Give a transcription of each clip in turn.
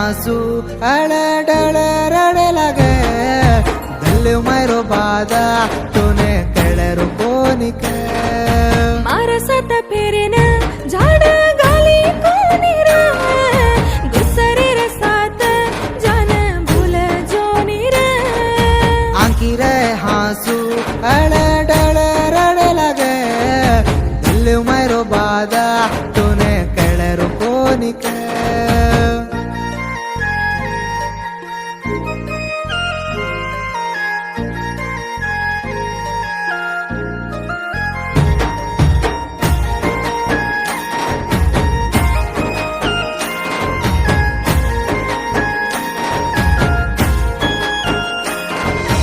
हासू अड़े डड़े रड़े लगे दिल मेरो बादा तूने कड़े कोनी के मारा सात फेरे ना झाड गाली कोणी रे गुस्सरी रे सात जान भूल जोनी रे आंकी रे हासू अड़े डड़े रड़े लगे दिल मेरो बादा तूने कड़े कोनी के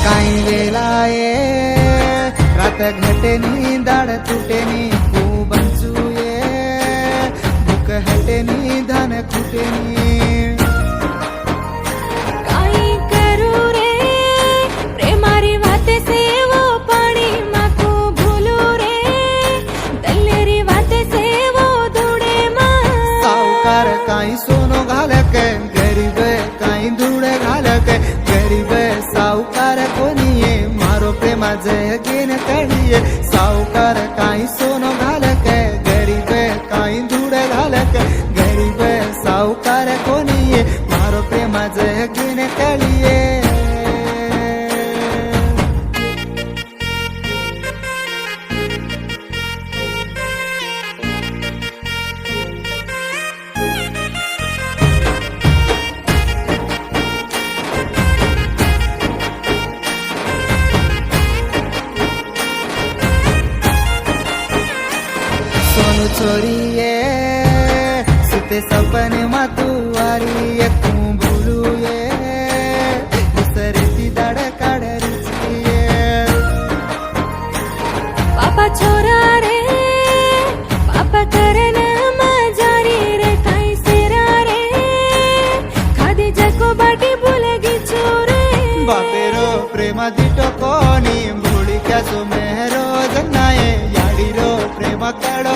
काही वेलाये रात घटेनी दाड तुटेनी खूप बंचुये भूक हटेनी धन खुटेनी काही करू रे प्रेमारी वाते से वो पाणी माकू भूलू रे दल्लेरी वाते से वो धुडे मा सावकार काही सोनो घालक गरीब काही धुडे घालक गरीब सावकार कोणीये मारो प्रेमा जगीन कळीये सावकार काही सोनो घालक गरीब काही धुडे घालक गरीब सावकार कोणीये मारो प्रेमा जगीन कळीये सोनू छोरीये सुते सपने मातुवारी तू भूलूये दुसरे ती दाड काढरीये पापा छोरा रे पापा करन मजारी रे काही सेरा रे खादी जको बाटी भूलगी छोरे बापेरो प्रेमा दिटो कोणी भोळी क्या सो मेहरो जनाये याडीरो प्रेमा काढो